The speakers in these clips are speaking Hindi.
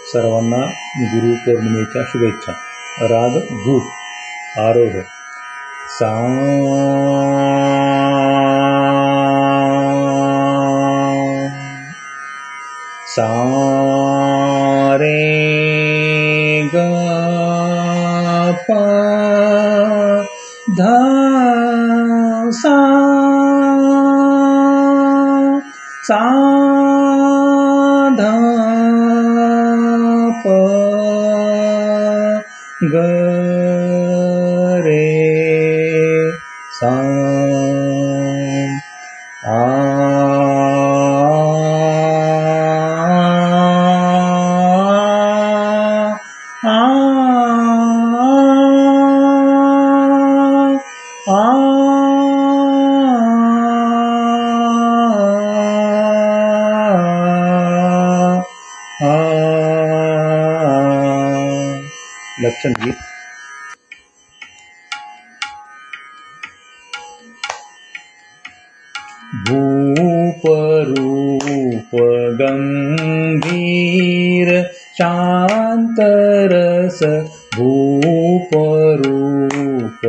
सर्वांना गुरुपौर्णिमेच्या शुभेच्छा. राग गु आरोह. सा सा रे ग प ध सा सा ध प ग रे सा आ लक्षण गीत. भूप रूप गंभीर शांत रस. भूप रूप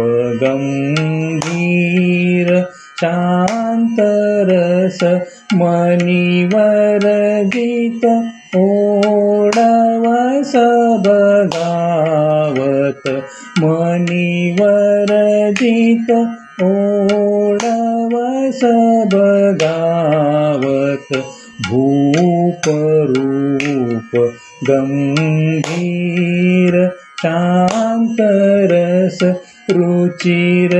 गंभीर शांत रस. मनिवर गीत ओढवस बगावत. मनिवर गीत ओढवस बगावत. भूप रूप गंभीर शांत रस. रुचिर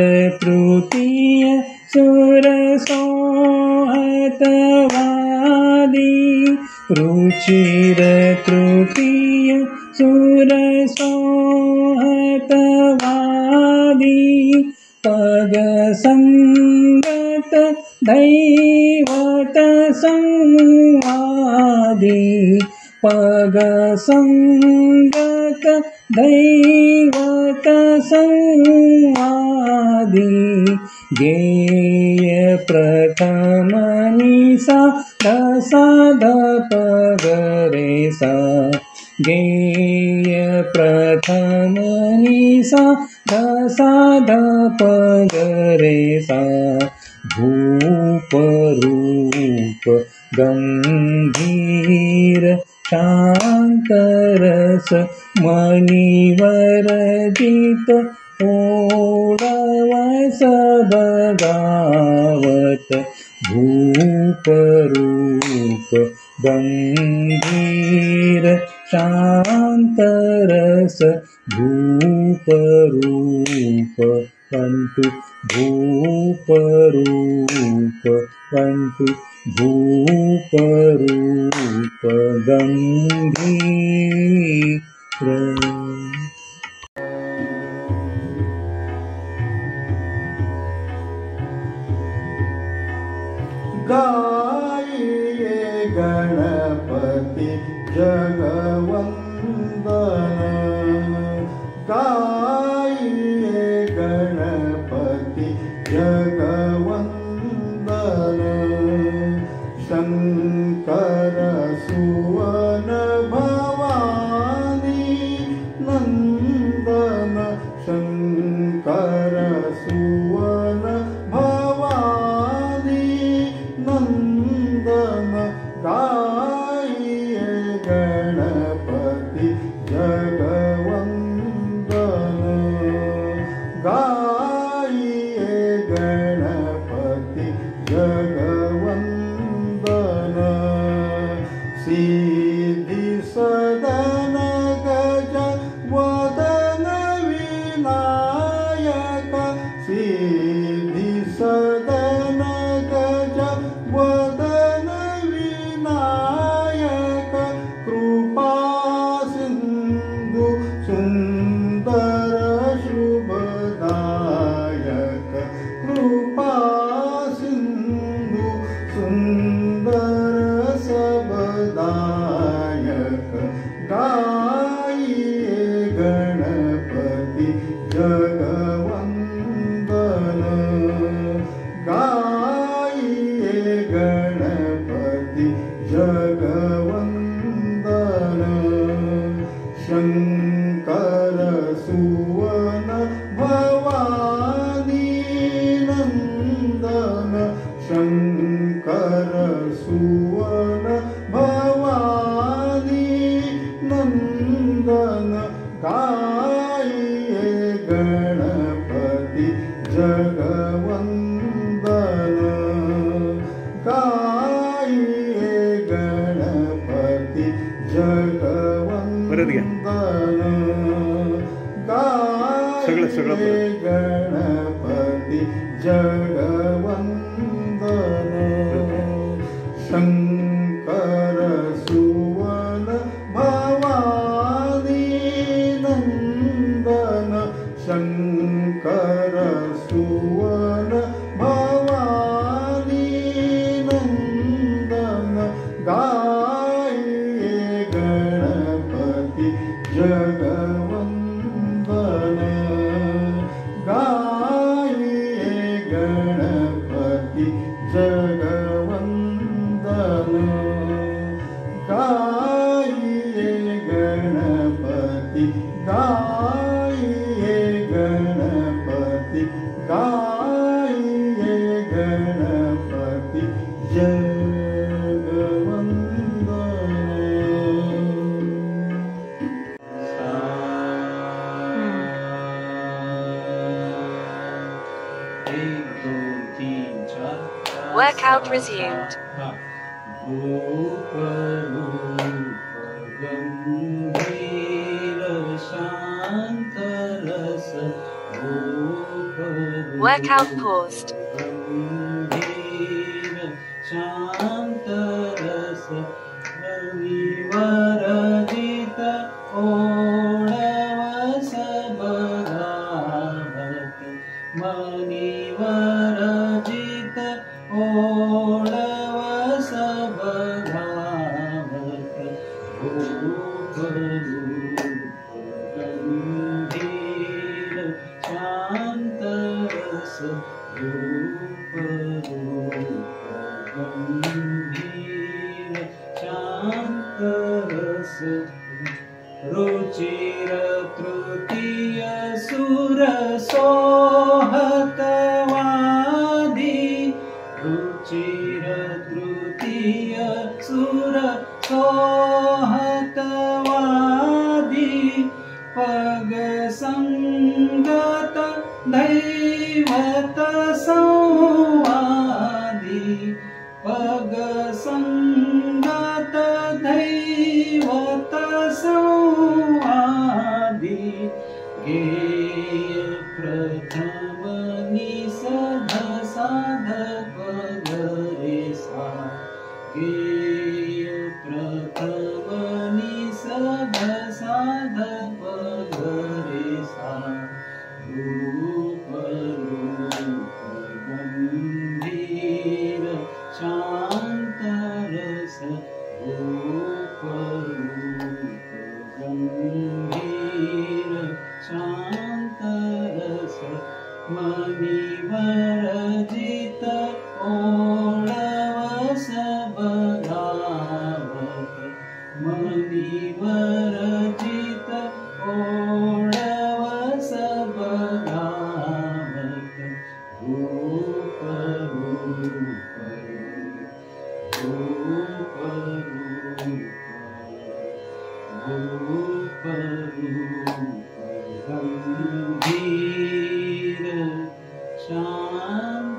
तृतीय सुरसोहतवादी. रुचिर तृतीय सुरसोहतवादी. पग संगत दैवत संवादी. पग संगत दैवत संवादी. गेय प्रथम निसा दसा ध प ग रे सा. गेय प्रथम निसा दसा ध प ग रे सा. भूप रूप गंभीर शांत रस. मनिवर गीत ओढवस बगावत. भूप रूप गंभीर शांत रस. भूप रूप पंटू. भूप रूप पंटू. भूप रूप गंभीर. गाइए गणपति जगवंदन. गाइए गणपति जगवंदन. शंकर सुवन भवानी नंदन. शंकर सुवन भवानी नंदन. गाइए गणपति जगवंदन. गाइए गणपति जगवंदन. सिद्धि सदन गज वदन विनायक. सिद्धि सदन गज वदन विनायक. कृपा सिंधु शंकर सुवन भवानी नंदन शंकर सुवन भवानी नंदन गाइए गणपति जगवंदन गाइए गणपति जगवंदन गाइए गणपति जगवंदन शंकर सुवन भवानी नंदन शंकर सुवन भवानी नंदन गाइए गणपति जगवंदन गाइए गणपति जगवंदन गाइए गणपति गाइए गणपति गाइए Ganpati Workout resumed. Workout paused. Ruchir तृतीय सुर सोहतवादी रुचिर तृतीय सुर सोहतवादी पग संगत दैवत संवादी पग संगत दैवत संवादी गेय प्रथम निषध साध पग रे सा गेय प्रथम निषध साध पग रे सा रूप रूप गंभीर शांत रस रूप रूप गंभीर शांत रस मणिवर जित ओळवस बगावत मणिवर जित ओळवस बगावत रूप रूप रूप रूप रूप गंभीर शांत